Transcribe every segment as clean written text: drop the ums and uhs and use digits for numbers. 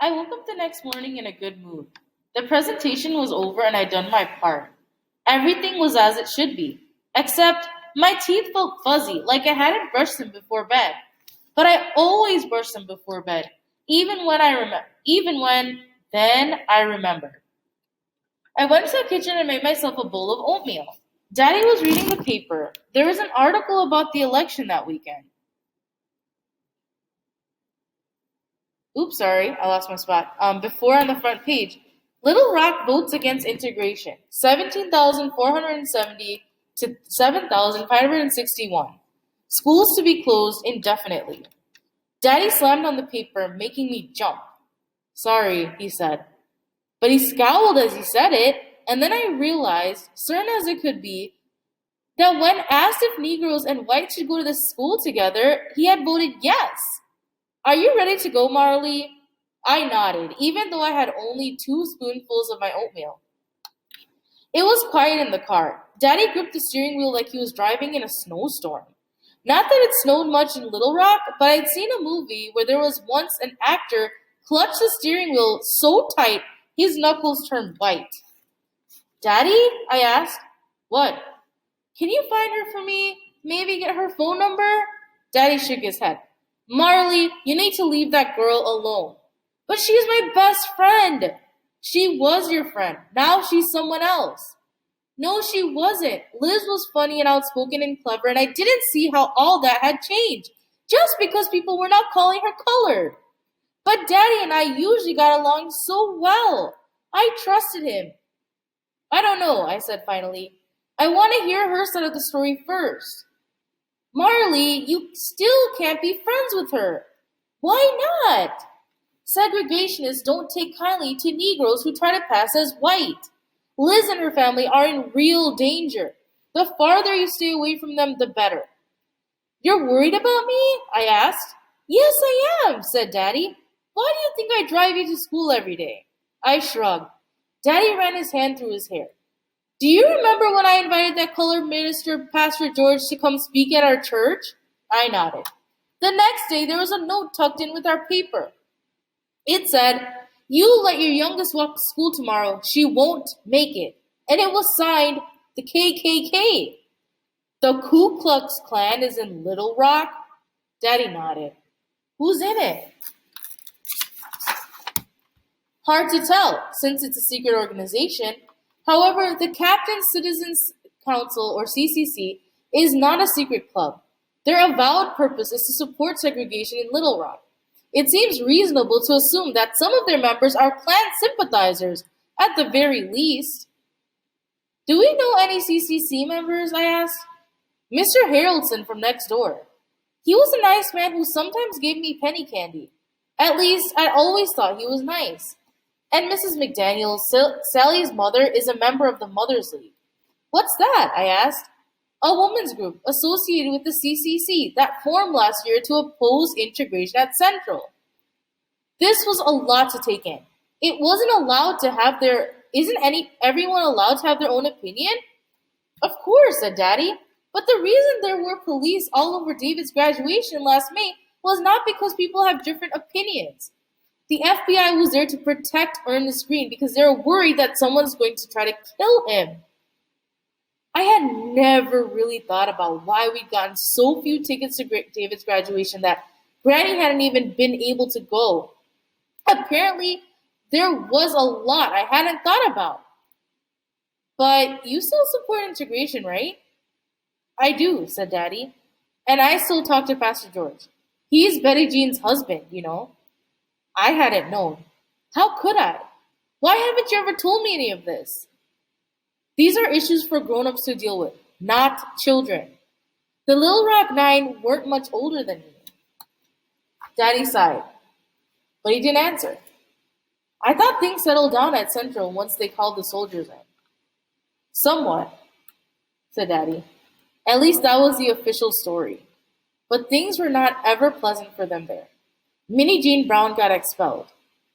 I woke up the next morning in a good mood. The presentation was over and I'd done my part. Everything was as it should be, except my teeth felt fuzzy, like I hadn't brushed them before bed. But I always brush them before bed, even when then I remember. I went to the kitchen and made myself a bowl of oatmeal. Daddy was reading the paper. There was an article about the election that weekend. Oops, sorry, I lost my spot. Before on the front page, Little Rock votes against integration, 17,470 to 7,561. Schools to be closed indefinitely. Daddy slammed on the paper, making me jump. Sorry, he said. But he scowled as he said it, and then I realized, certain as it could be, that when asked if Negroes and whites should go to the school together, he had voted yes. Are you ready to go, Marley? I nodded, even though I had only 2 spoonfuls of my oatmeal. It was quiet in the car. Daddy gripped the steering wheel like he was driving in a snowstorm. Not that it snowed much in Little Rock, but I'd seen a movie where there was once an actor clutched the steering wheel so tight his knuckles turned white. Daddy? I asked. What? Can you find her for me? Maybe get her phone number? Daddy shook his head. Marley, you need to leave that girl alone. But she's my best friend. She was your friend. Now she's someone else. No, she wasn't. Liz was funny and outspoken and clever, and I didn't see how all that had changed just because people were not calling her colored. But Daddy and I usually got along so well. I trusted him. I don't know, I said finally. I want to hear her side of the story first. Marley, you still can't be friends with her. Why not? Segregationists don't take kindly to Negroes who try to pass as white. Liz and her family are in real danger. The farther you stay away from them, the better. You're worried about me? I asked. Yes, I am, said Daddy. Why do you think I drive you to school every day? I shrugged. Daddy ran his hand through his hair. Do you remember when I invited that colored minister, Pastor George, to come speak at our church? I nodded. The next day, there was a note tucked in with our paper. It said, You let your youngest walk to school tomorrow. She won't make it. And it was signed the KKK. The Ku Klux Klan is in Little Rock? Daddy nodded. Who's in it? Hard to tell, since it's a secret organization. However, the Captain Citizens Council, or CCC, is not a secret club. Their avowed purpose is to support segregation in Little Rock. It seems reasonable to assume that some of their members are Klan sympathizers, at the very least. Do we know any CCC members? I asked. Mr. Harrelson from next door. He was a nice man who sometimes gave me penny candy. At least, I always thought he was nice. And Mrs. McDaniel, Sally's mother, is a member of the Mothers League. What's that? I asked. A women's group associated with the CCC that formed last year to oppose integration at Central. This was a lot to take in. It wasn't allowed to have their. Isn't everyone allowed to have their own opinion? Of course, said Daddy. But the reason there were police all over David's graduation last May was not because people have different opinions. The FBI was there to protect Ernest Green because they were worried that someone's going to try to kill him. I had never really thought about why we'd gotten so few tickets to David's graduation that Granny hadn't even been able to go. Apparently, there was a lot I hadn't thought about. But you still support integration, right? I do, said Daddy. And I still talk to Pastor George. He's Betty Jean's husband, you know. I hadn't known. How could I? Why haven't you ever told me any of this? These are issues for grown-ups to deal with, not children. The Little Rock Nine weren't much older than me. Daddy sighed, but he didn't answer. I thought things settled down at Central once they called the soldiers in. Somewhat, said Daddy. At least that was the official story. But things were not ever pleasant for them there. Minnie Jane Brown got expelled.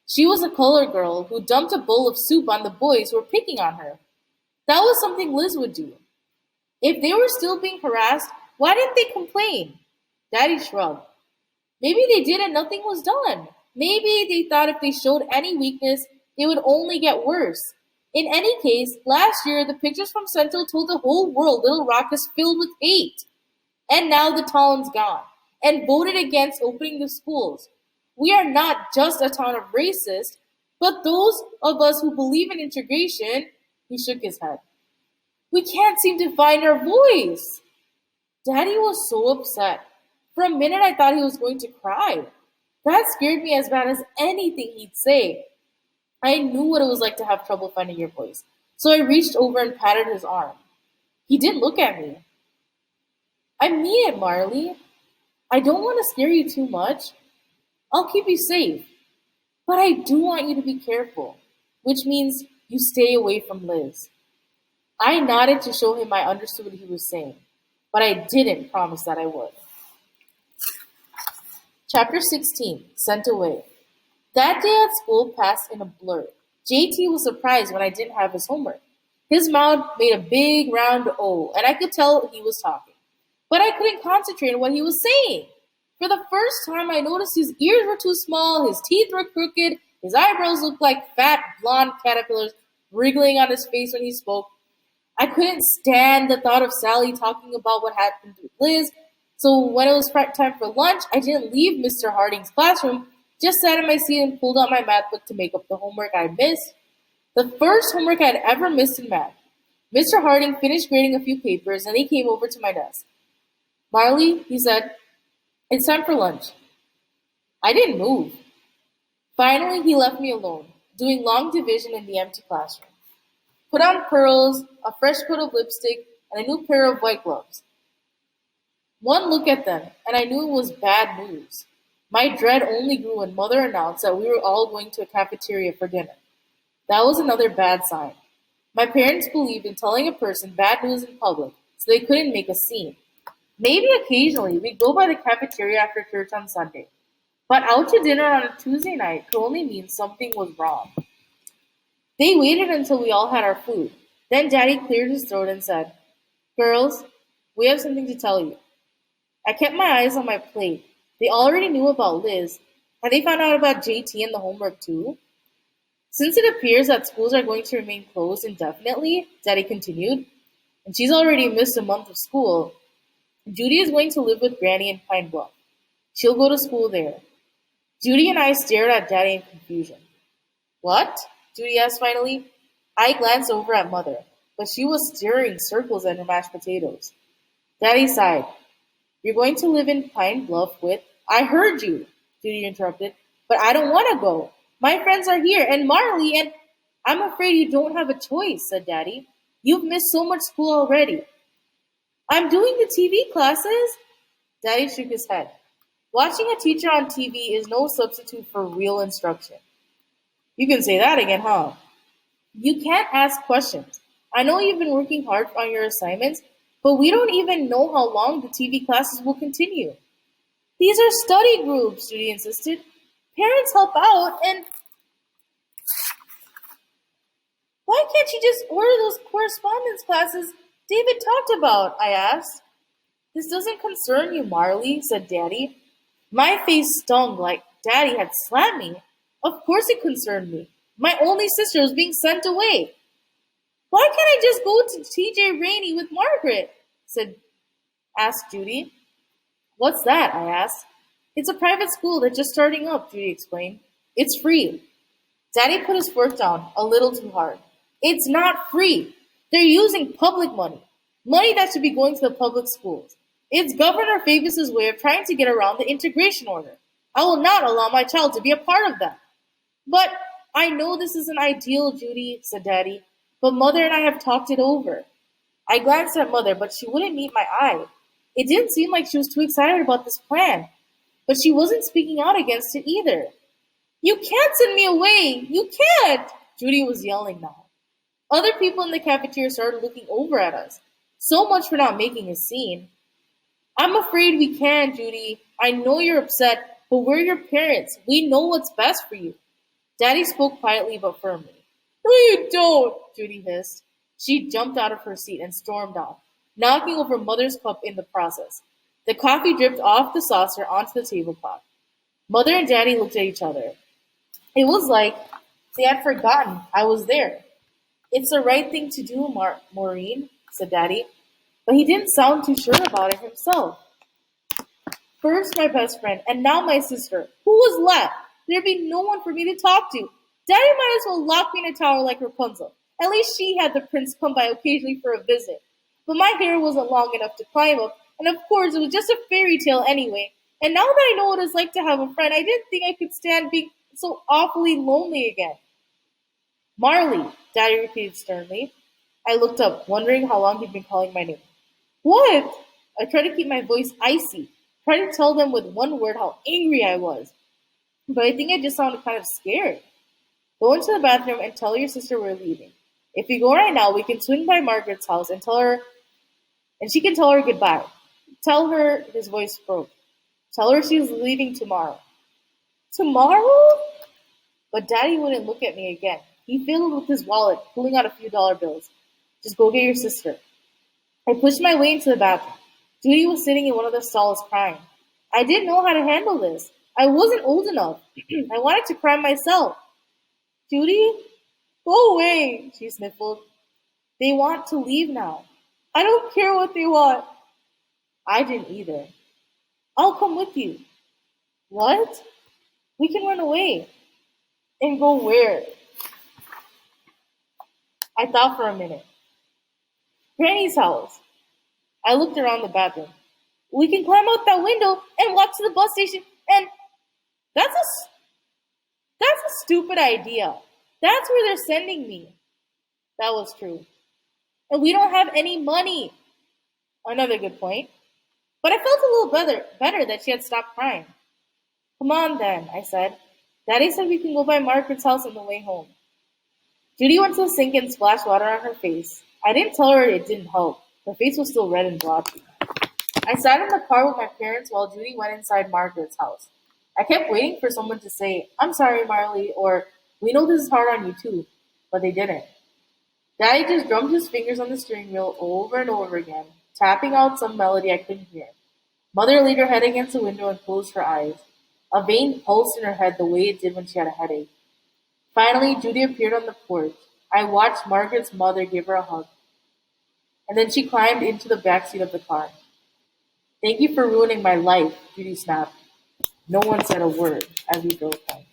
She was a colored girl who dumped a bowl of soup on the boys who were picking on her. That was something Liz would do. If they were still being harassed, why didn't they complain? Daddy shrugged. Maybe they did and nothing was done. Maybe they thought if they showed any weakness, it would only get worse. In any case, last year the pictures from Central told the whole world Little Rock is filled with hate. And now the town's gone and voted against opening the schools. We are not just a town of racists, but those of us who believe in integration. He shook his head. We can't seem to find our voice. Daddy was so upset. For a minute, I thought he was going to cry. That scared me as bad as anything he'd say. I knew what it was like to have trouble finding your voice, so I reached over and patted his arm. He didn't look at me. I mean it, Marley. I don't want to scare you too much. I'll keep you safe. But I do want you to be careful, which means you stay away from Liz. I nodded to show him I understood what he was saying, but I didn't promise that I would. Chapter 16 Sent Away. That day at school passed in a blur. JT was surprised when I didn't have his homework. His mouth made a big round O, and I could tell he was talking. But I couldn't concentrate on what he was saying. For the first time, I noticed his ears were too small, his teeth were crooked, his eyebrows looked like fat blonde caterpillars wriggling on his face when he spoke. I couldn't stand the thought of Sally talking about what happened with Liz, so when it was time for lunch, I didn't leave Mr. Harding's classroom, just sat in my seat and pulled out my math book to make up the homework I missed. The first homework I had ever missed in math. Mr. Harding finished grading a few papers and he came over to my desk. Marley, he said, it's time for lunch. I didn't move. Finally, he left me alone, doing long division in the empty classroom. Put on pearls, a fresh coat of lipstick, and a new pair of white gloves. One look at them, and I knew it was bad news. My dread only grew when Mother announced that we were all going to a cafeteria for dinner. That was another bad sign. My parents believed in telling a person bad news in public, so they couldn't make a scene. Maybe occasionally we'd go by the cafeteria after church on Sunday, but out to dinner on a Tuesday night could only mean something was wrong. They waited until we all had our food. Then Daddy cleared his throat and said, Girls, we have something to tell you. I kept my eyes on my plate. They already knew about Liz. Had they found out about JT and the homework too? Since it appears that schools are going to remain closed indefinitely, Daddy continued, and she's already missed a month of school, Judy is going to live with Granny in Pine Bluff. She'll go to school there. Judy and I stared at Daddy in confusion. What? Judy asked finally. I glanced over at Mother, but she was stirring circles in her mashed potatoes. Daddy sighed. You're going to live in Pine Bluff with... I heard you, Judy interrupted, but I don't want to go. My friends are here, and Marley, and... I'm afraid you don't have a choice, said Daddy. You've missed so much school already. I'm doing the TV classes. Daddy shook his head. Watching a teacher on TV is no substitute for real instruction. You can say that again, huh? You can't ask questions. I know you've been working hard on your assignments, but we don't even know how long the TV classes will continue. These are study groups, Judy insisted. Parents help out, and why can't you just order those correspondence classes David talked about? I asked. This doesn't concern you, Marley, said Daddy. My face stung like Daddy had slapped me. Of course it concerned me. My only sister was being sent away. Why can't I just go to TJ Rainey with Margaret? asked Judy. What's that? I asked. It's a private school that's just starting up, Judy explained. It's free. Daddy put his fork down a little too hard. It's not free. They're using public money. Money that should be going to the public schools. It's Governor Favis's way of trying to get around the integration order. I will not allow my child to be a part of that. But I know this isn't ideal, Judy, said Daddy, but Mother and I have talked it over. I glanced at Mother, but she wouldn't meet my eye. It didn't seem like she was too excited about this plan, but she wasn't speaking out against it either. You can't send me away! You can't! Judy was yelling now. Other people in the cafeteria started looking over at us. So much for not making a scene. I'm afraid we can, Judy. I know you're upset, but we're your parents. We know what's best for you. Daddy spoke quietly but firmly. No, you don't, Judy hissed. She jumped out of her seat and stormed off, knocking over Mother's cup in the process. The coffee dripped off the saucer onto the tablecloth. Mother and Daddy looked at each other. It was like they had forgotten I was there. It's the right thing to do, Maureen, said Daddy, but he didn't sound too sure about it himself. First my best friend, and now my sister. Who was left? There'd be no one for me to talk to. Daddy might as well lock me in a tower like Rapunzel. At least she had the prince come by occasionally for a visit. But my hair wasn't long enough to climb up, and of course it was just a fairy tale anyway. And now that I know what it's like to have a friend, I didn't think I could stand being so awfully lonely again. Marley, Daddy repeated sternly. I looked up, wondering how long he'd been calling my name. What? I tried to keep my voice icy, tried to tell them with one word how angry I was. But I think I just sounded kind of scared. Go into the bathroom and tell your sister we're leaving. If we go right now, we can swing by Margaret's house and tell her, and she can tell her goodbye. Tell her, his voice broke. Tell her she's leaving tomorrow. Tomorrow? But Daddy wouldn't look at me again. He fiddled with his wallet, pulling out a few dollar bills. Just go get your sister. I pushed my way into the bathroom. Judy was sitting in one of the stalls crying. I didn't know how to handle this. I wasn't old enough. I wanted to cry myself. Judy? Go away, she sniffled. They want to leave now. I don't care what they want. I didn't either. I'll come with you. What? We can run away. And go where? I thought for a minute. Granny's house. I looked around the bathroom. We can climb out that window and walk to the bus station and that's a that's a stupid idea. That's where they're sending me. That was true. And we don't have any money. Another good point. But I felt a little better that she had stopped crying. Come on then, I said. Daddy said we can go by Margaret's house on the way home. Judy went to the sink and splashed water on her face. I didn't tell her it didn't help. Her face was still red and blotchy. I sat in the car with my parents while Judy went inside Margaret's house. I kept waiting for someone to say, I'm sorry, Marley, or we know this is hard on you too, but they didn't. Daddy just drummed his fingers on the steering wheel over and over again, tapping out some melody I couldn't hear. Mother laid her head against the window and closed her eyes. A vein pulsed in her head the way it did when she had a headache. Finally, Judy appeared on the porch. I watched Margaret's mother give her a hug, and then she climbed into the back seat of the car. Thank you for ruining my life, Judy snapped. No one said a word as we drove home.